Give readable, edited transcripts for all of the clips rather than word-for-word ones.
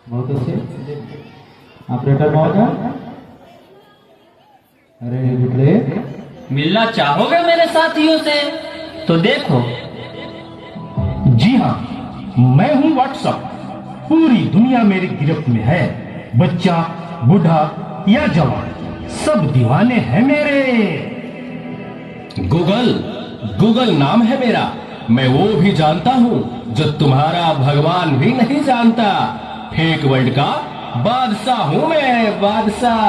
बहुत अच्छे। ऑपरेटर महोदय, अरे बुटले, मिलना चाहोगे मेरे साथियों से? तो देखो। जी हाँ, मैं हूँ व्हाट्सअप। पूरी दुनिया मेरी गिरफ्त में है। बच्चा, बूढ़ा या जवान, सब दीवाने हैं मेरे। गूगल, गूगल नाम है मेरा। मैं वो भी जानता हूँ जो तुम्हारा भगवान भी नहीं जानता। फेक वर्ल्ड का बादशाह हूँ मैं, बादशाह।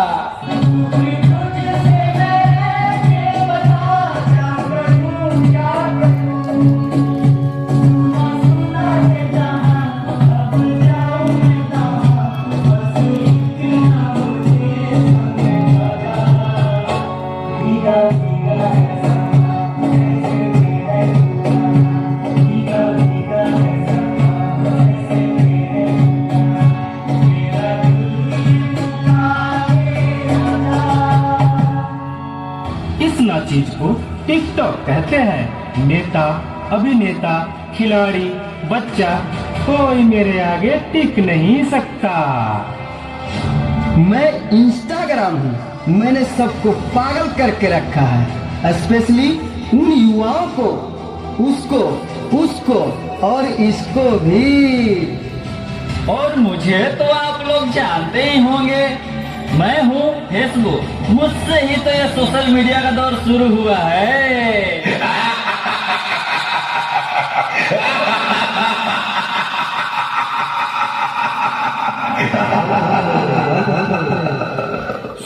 इस नाचीज को टिकटॉक कहते हैं। नेता, अभिनेता, खिलाड़ी, बच्चा, कोई मेरे आगे टिक नहीं सकता। मैं इंस्टाग्राम हूँ। मैंने सबको पागल करके रखा है, स्पेशली उन युवाओं को, उसको और इसको भी। और मुझे तो आप लोग जानते ही होंगे, मैं हूँ फेसबुक। मुझसे ही तो ये सोशल मीडिया का दौर शुरू हुआ है।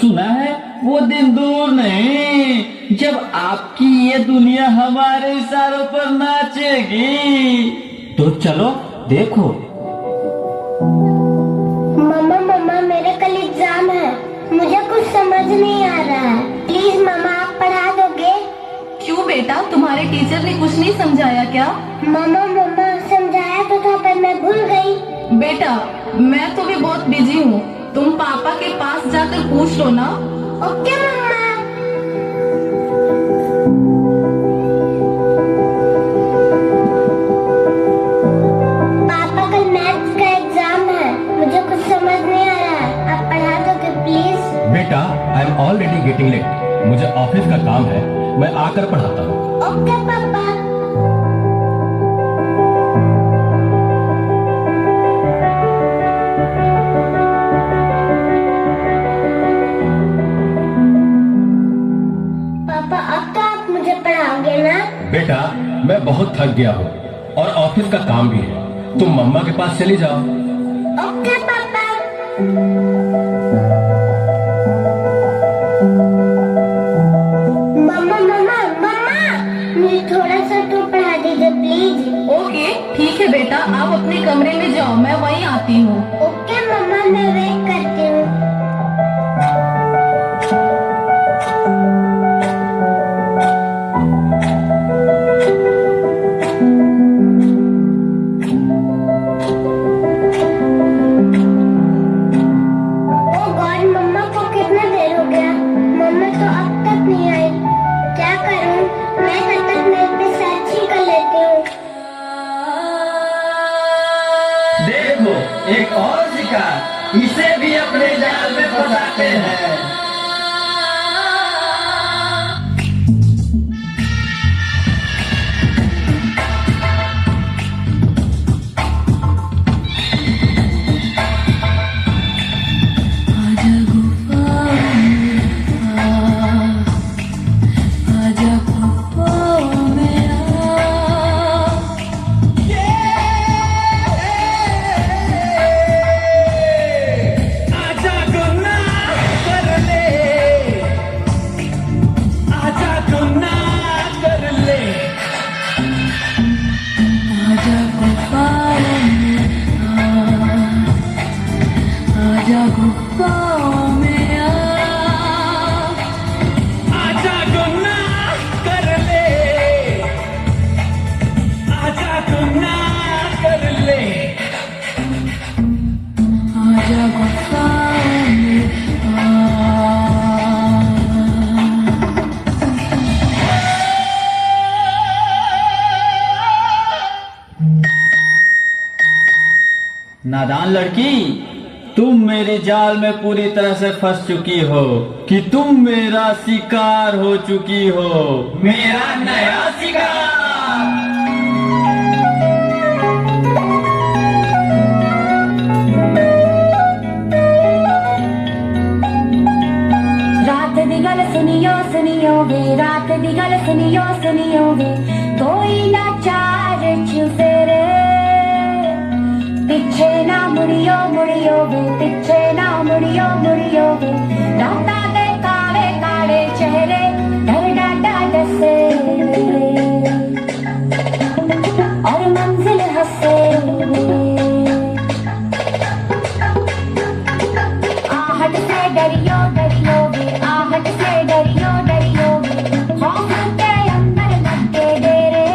सुना है वो दिन दूर नहीं जब आपकी ये दुनिया हमारे इशारों पर नाचेगी। तो चलो देखो। मम्मा मम्मा, मेरा कल एग्जाम है, मुझे कुछ समझ नहीं आ रहा है। प्लीज मम्मा, आप पढ़ा दोगे? क्यों बेटा, तुम्हारे टीचर ने कुछ नहीं समझाया क्या? मम्मा मम्मा, समझाया तो था पर मैं भूल गई। बेटा, मैं तो भी बहुत बिजी हूँ, तुम पापा के पास जाकर पूछ लो ना। ओके मम्मा। पापा, कल मैथ्स का एग्जाम है, मुझे कुछ समझ नहीं आ रहा है, आप पढ़ा दोगे प्लीज? बेटा, I am already getting late. मुझे ऑफिस का काम है, मैं आकर पढ़ाता हूँ। ओके पापा। पापा, अब तो आप मुझे पढ़ाओगे ना? बेटा, मैं बहुत थक गया हूँ और ऑफिस का काम भी है। तुम मम्मा के पास चली जाओ। ओके पापा। मम्मा मम्मा मम्मा, मुझे थोड़ा सा तो पढ़ा दीजिए प्लीज। ओके ठीक है बेटा, आप अपने कमरे में जाओ, मैं वहीं आती हूँ। ओके मम्मा, मैं वेट करती हूँ। ओ गॉड, मम्मा को कितना देर हो गया, मम्मा तो अब तक नहीं आई। क्या करूँ? मैं तब तक नेट पे सर्च कर लेती हूँ। देखो, एक और शिकार, इसे भी अपने जाल में फंसाते हैं। नादान लड़की, तुम मेरी जाल में पूरी तरह से फंस चुकी हो, कि तुम मेरा शिकार हो चुकी हो, मेरा नया शिकार। रात दी गल सुनियो सुनियो वे, रात दी गल सुनियो सुनियो वे, कोई ना चार चुफेरे, पीछे ना मुड़ियो मुड़ियो वे, पीछे ना मुड़ियो मुड़ियो वे, राता दे काले काले चेहरे डर डाटा डसे, और मंजिल हंसे, आहट से डरियो डरियो वे, आहट से डरियो डरियो वे, खौफ के अंदर लगे डेरे,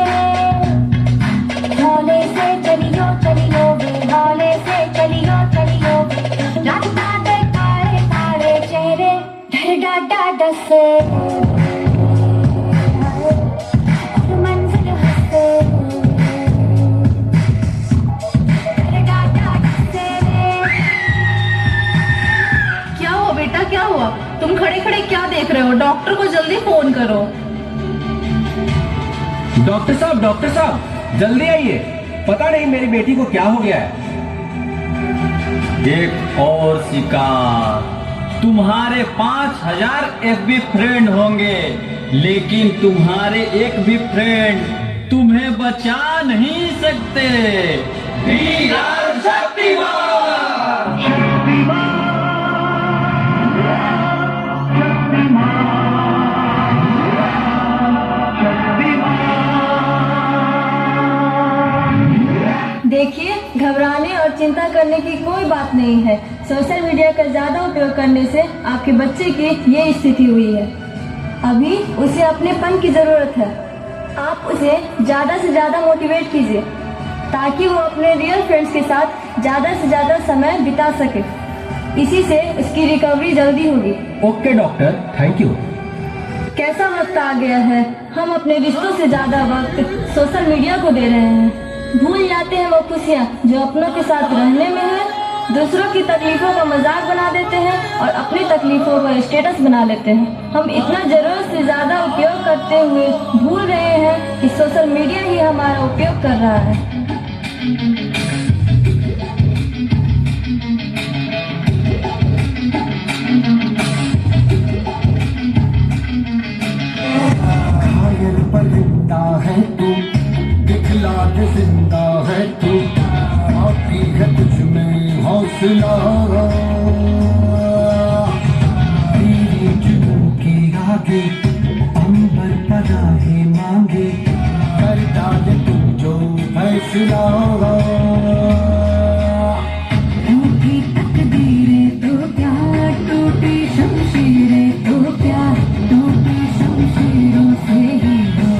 हौले से चलियो चलियो वे, हौले से चलियो चलियो वे, राता दे काले काले चेहरे डर डाटा डसे, और मंजिल हंसे, डर डाटा डसे। क्या हुआ बेटा, क्या हुआ? तुम खड़े खड़े क्या देख रहे हो? डॉक्टर को जल्दी फोन करो। डॉक्टर साहब जल्दी आइए, पता नहीं मेरी बेटी को क्या हो गया है। एक और शिकार। तुम्हारे 5000 FB फ्रेंड होंगे, लेकिन तुम्हारे एक भी फ्रेंड तुम्हें बचा नहीं सकते। वीर शक्तिमान। देखिए, घबराने और चिंता करने की कोई बात नहीं है। सोशल मीडिया का ज्यादा उपयोग करने से आपके बच्चे की ये स्थिति हुई है। अभी उसे अपनेपन की जरूरत है। आप उसे ज्यादा से ज्यादा मोटिवेट कीजिए, ताकि वो अपने रियल फ्रेंड्स के साथ ज्यादा से ज्यादा समय बिता सके। इसी से उसकी रिकवरी जल्दी होगी। Okay doctor, thank you. कैसा वक्त आ गया है, हम अपने रिश्तों से ज्यादा वक्त सोशल मीडिया को दे रहे हैं। भूल जाते हैं वो खुशियाँ जो अपनों के साथ रहने में है। दूसरों की तकलीफों का मजाक बना देते हैं और अपनी तकलीफों का स्टेटस बना लेते हैं। हम इतना जरूरत से ज्यादा उपयोग करते हुए भूल रहे हैं कि सोशल मीडिया ही हमारा उपयोग कर रहा है। घायल परिंदा है तू, दिखला दे जिंदा है तू, बाकी है तुझ में हौसला, तेरी जुनून के आगे अंबर पनाहे मांगे, कर डाले तू जो फैसला। टूटी तकदीरें तो क्या, टूटी शमशीरें तो क्या, टूटी शमशीरों से ही हो।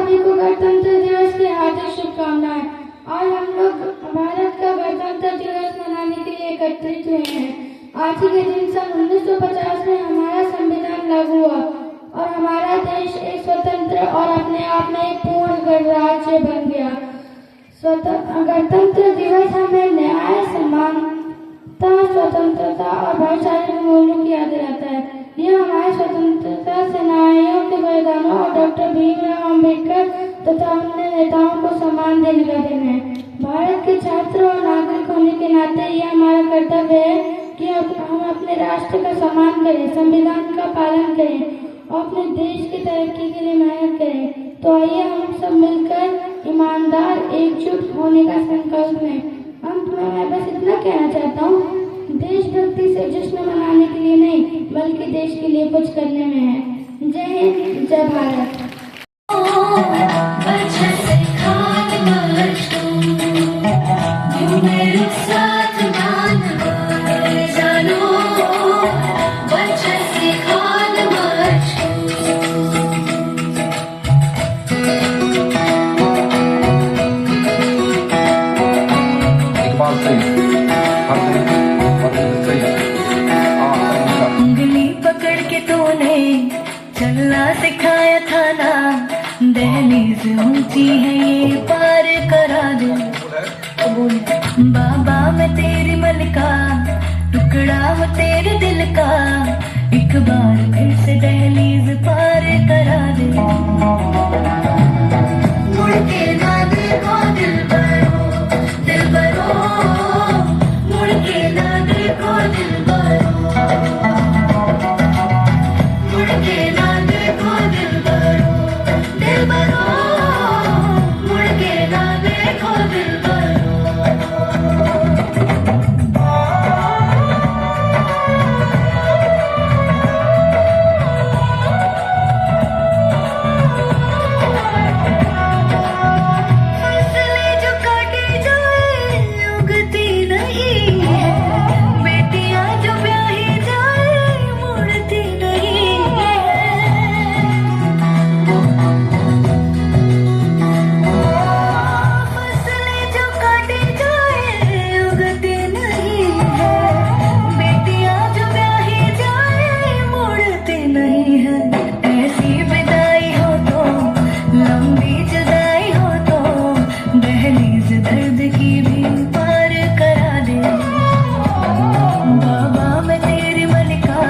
सभी को गणतंत्र दिवस की हार्दिक शुभकामनाएं। आज हम लोग भारत का गणतंत्र दिवस मनाने के लिए एकत्रित हुए हैं। आज ही के दिन सन 1950 में हमारा संविधान लागू हुआ और हमारा देश एक स्वतंत्र और अपने आप में एक पूर्ण गणराज्य बन गया। गणतंत्र दिवस हमें न्याय, समानता, स्वतंत्रता और भाईचारे के मूल्यों की याद दिलाता है। यह हमारे स्वतंत्रता सेनानियों के बलिदानों और डॉक्टर भीमराव अम्बेडकर तथा अन्य नेताओं को सम्मान देने का दिन है। भारत के छात्र और नागरिक होने के नाते यह हमारा कर्तव्य है कि हम अपने राष्ट्र का सम्मान करें, संविधान का पालन करें और अपने देश की तरक्की के लिए मेहनत करें। तो आइए हम सब मिलकर ईमानदार, एकजुट होने का संकल्प लें। अंत में मैं बस इतना कहना चाहता हूँ, देशभक्ति से जश्न मनाने के लिए नहीं बल्कि देश के लिए कुछ करने में है। जय हिंद, जय भारत। उंगली पकड़ के तूने चलना सिखाया था ना, दहलीज ऊंची है ये पार करा दे। बाबा मैं तेरी मलका, टुकड़ा हो तेरे दिल का, एक बार फिर से दहलीज पार करा दे। मुड़ के ना देखो दिल भरो, दिल भरो, मुड़ के ना देखो दिल भरो, मुड़ के ना देखो दिल भरो, दिल भरो, मुड़ के ना देखो दिल भरो। फसलें जो काटी जाए उगती नहीं है, बेटियां जो ब्याही जाए मुड़ती नहीं है। फसलें जो काटी जाए उगती नहीं है, बेटियां जो ब्याही जाए मुड़ती नहीं है। ऐसी विदाई हो तो, लंबी जुदाई हो तो, दहलीज दर्द की भी पार करा दे। बाबा मैं तेरी मलिका,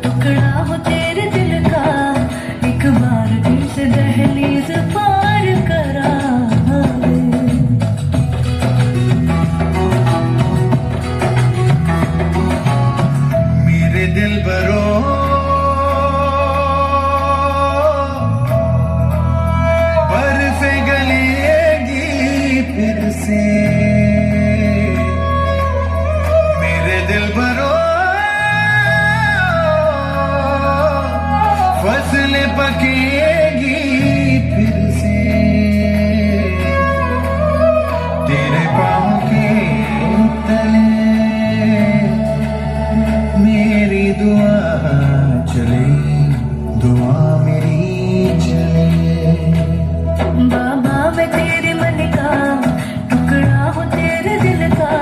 टुकड़ा हो तेरे दिल का, एक बार फिर से दहलीज पार करा दे। मेरे दिल बरो बर्फे गलेगी फिर से, मेरे दिल बरो फसलें पकेगी फिर से, तेरे पाँव के तले मेरी दुआ चले, दुआ मेरी चले। बाबा मैं तेरी मलिका, टुकड़ा हो तेरे दिल का,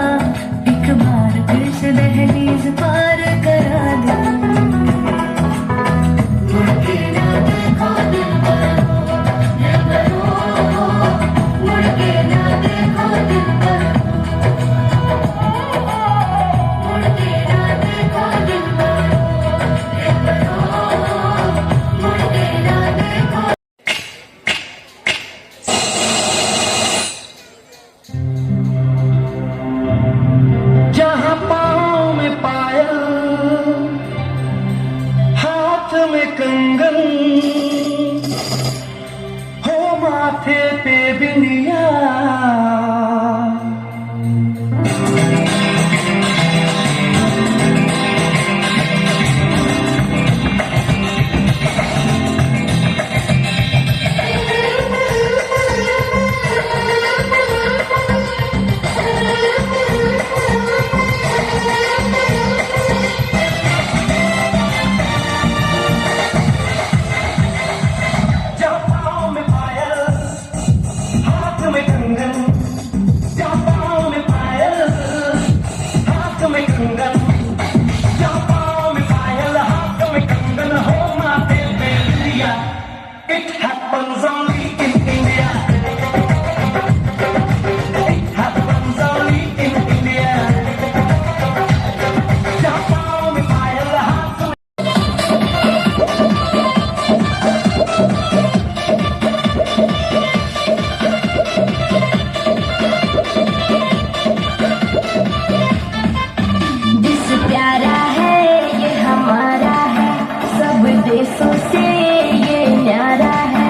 एक बार फिर से दहलीज पार करा दे। मुड़ के ना देखो दिल भरो, दिल भरो, मुड़ के ना देखो दिल भरो, मुड़ के ना देखो दिल भरो, दिल भरो, मुड़ It happens only in India. It happens only in India. जहाँ पाँव में पायल हाथ में जिस प्यारा है ये हमारा है, सब देशों से ये न्यारा है।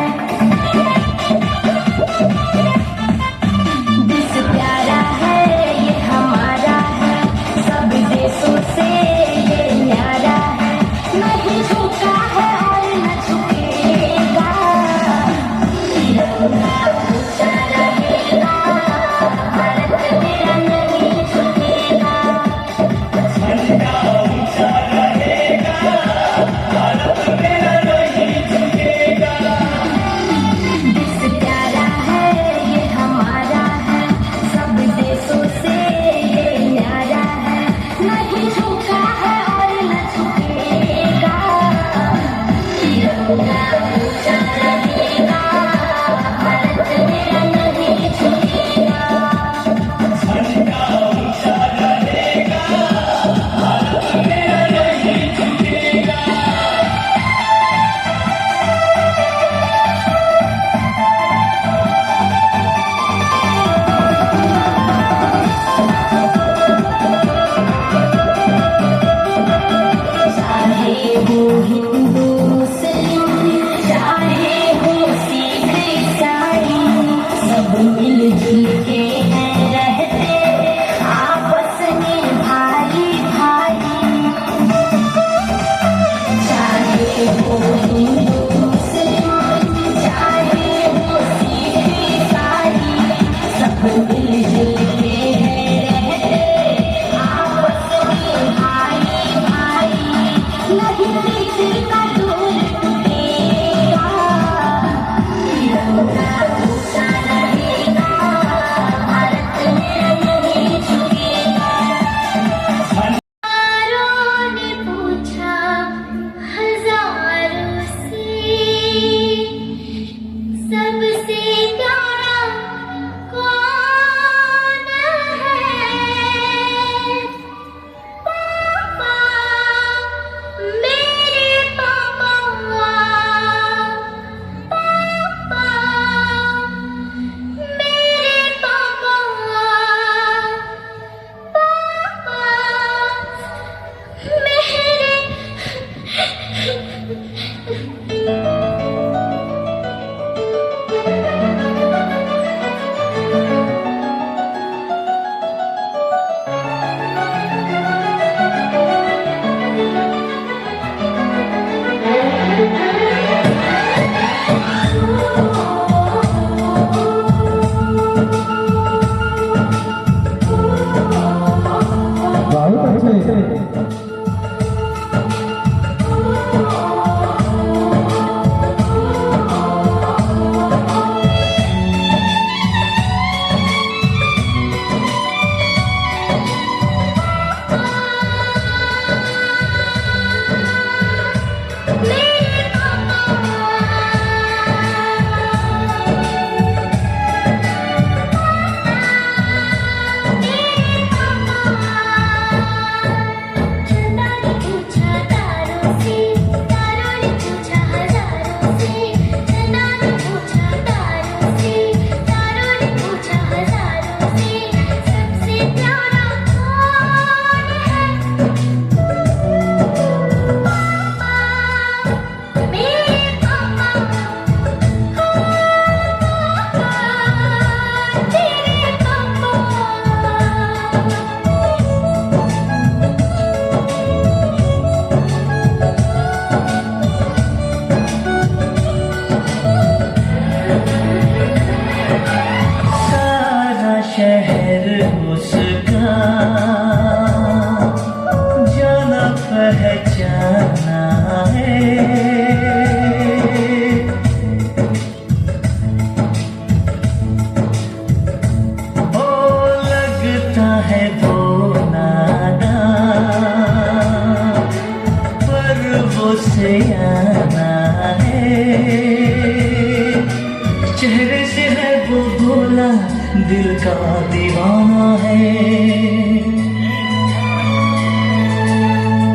दिल का दीवाना है।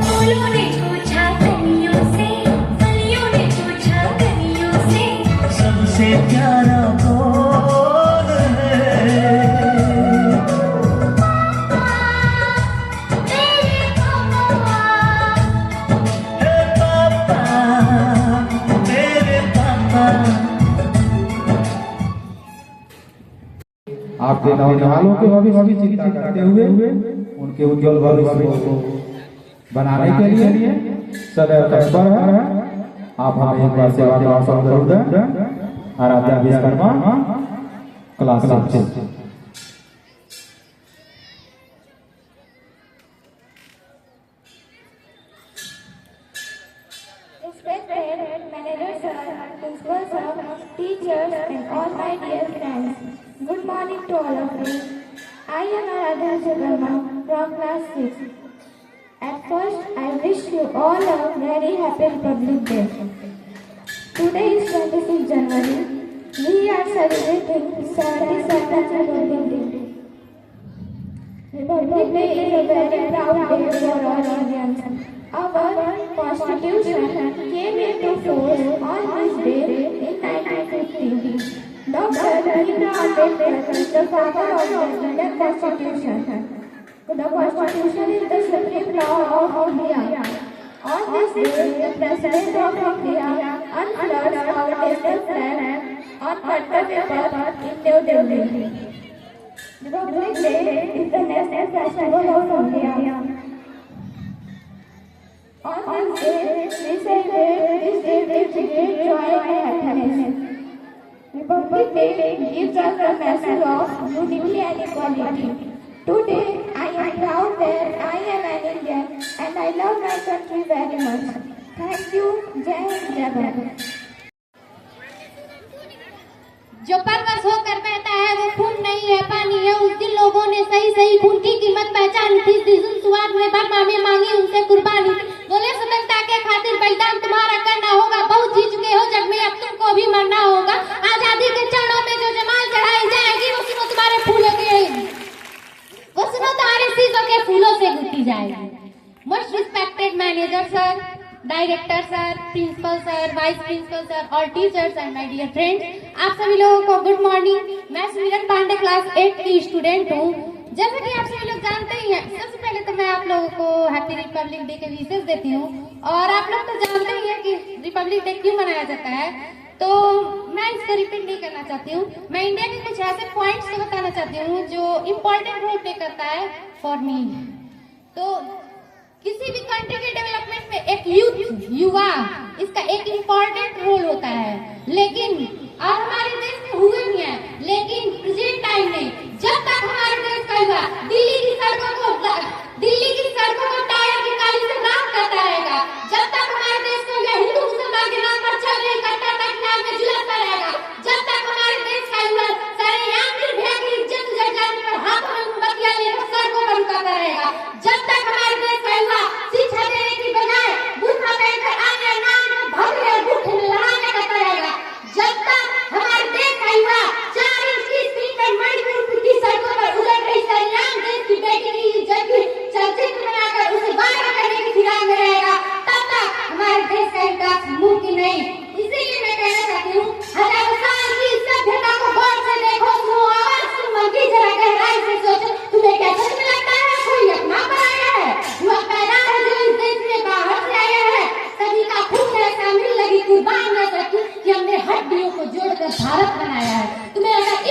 फूलों ने पूछा कलियों से, कलियों ने पूछा कलियों से, सबसे प्यारा कौन है? तेरे पापा, हे पापा, तेरे पापा। आपके नौजवानों के भविष्य की चिंता करते हुए उनके उज्जवल भविष्य को बनाने के लिए सदैव तत्पर है। आप हमें एक बार सेवा का अवसर जरूर दें। Aaradhya Vishwakarma, class 6। Respected manager sir, principal sir, teachers and all my dear friends. Good morning to all of you. I am Aradhya Viశ్వకర్మ from class 6. At first, I wish you all a very happy Republic Day. Today is 26 January. We are celebrating 77th Republic Day. Republic Day is a very proud day for all Indians. Our Constitution came into force on this day in 1950. Dr. Bhimrao Ambedkar is the father of the Indian Constitution. The Constitution is the supreme law of India. On this day, the President of India unfurls our national flag on Kartavya Path in New Delhi. Republic Day is the national festival of India. On this day, we celebrate this day with great joy and happiness. Republic Day gives us the message of unity and equality. Today, I am proud that I am an Indian and I love my country very much. Thank you. Jai Hind, Jai Bharat. जो परवश होकर बहता है वो खून नहीं है पानी है। उस दिन लोगों ने सही सही खून की कीमत पहचानी थी। सुवाद में बर्मा में मांगी उनसे कुर्बानी। बोले स्वतंत्रता के खातिर बलिदान तुम्हारा करना होगा। बहुत जी चुके हो जग में, अब तुमको भी मरना होगा। आजादी के चरणों में जो जमाल चढ़ाई जाएगी वो सुनो तुम्हारे फूलों के, वो सुनो तुम्हारे शीशों के फूलों से गुथी जाएगी। Most respected manager sir, director sir, principal sir, vice principal sir और teachers and my dear friends, आप सभी लोगों को गुड मॉर्निंग। मैं सुमिरन पांडे क्लास 8 की स्टूडेंट हूँ। जैसे कि आप सभी लोग जानते ही हैं, सबसे पहले तो मैं आप लोगों को हैप्पी रिपब्लिक डे के विशेष देती हूँ। और आप लोग तो जानते ही हैं कि रिपब्लिक डे क्यों मनाया जाता है, तो मैं इसको रिपीट नहीं करना चाहती हूँ। मैं इंडिया के कुछ ऐसे पॉइंट्स को बताना चाहती हूँ जो इम्पोर्टेंट रोल प्ले करता है फॉर मी। तो किसी भी कंट्री के डेवलपमेंट में एक युवा इसका एक इम्पोर्टेंट रोल होता है। लेकिन अब हमारे देश में हुए नहीं है, लेकिन प्रेजेंट टाइम में जब तक हमारे देश का युवा दिल्ली की सड़कों को टायर की काली से राख करता रहेगा, जब तक हमारे देश का युवा हिंदू मुसलमान के नाम पर चल रही कट्टरता के नाम में झुलसता रहेगा, जब तक हमारे देश का युवा सरेआम निर्भया की इज्जत उजड़ जाने पर हाथों में मोमबत्तियां लेकर सड़कों पर उतरता रहेगा, जब तक हमारे देश का युवा शिक्षा देने की बजाय बुर्का पहनकर आने नाम भव्य गुट लड़ाने करता रहेगा, जब तक हमारे देश का युवा 4 इंच की स्क्रीन पर मणिपुर की सड़कों पर उजड़ रही सरेआम देश की बेटी की इज्जत की चलचित्र बनाकर उसे वायरल करने की फिराक में रहेगा, तब तक हमारे देश का विकास मुमकिन नहीं। इसीलिए मैं कहना चाहती हूँ, हजारों साल की सभ्यता को गौर से देखो, सुनो और सुन की जरा गहराई से सोचो। तुम्हें क्या सच में लगता है कोई अपना बनाया है? युवा पैदा है जो इस देश में बाहर से आया है। सभी का खून ऐसा मिल लगी कुर्बान न सकी कि हमने हड्डियों को जोड़कर भारत बनाया है। तुम्हें अगर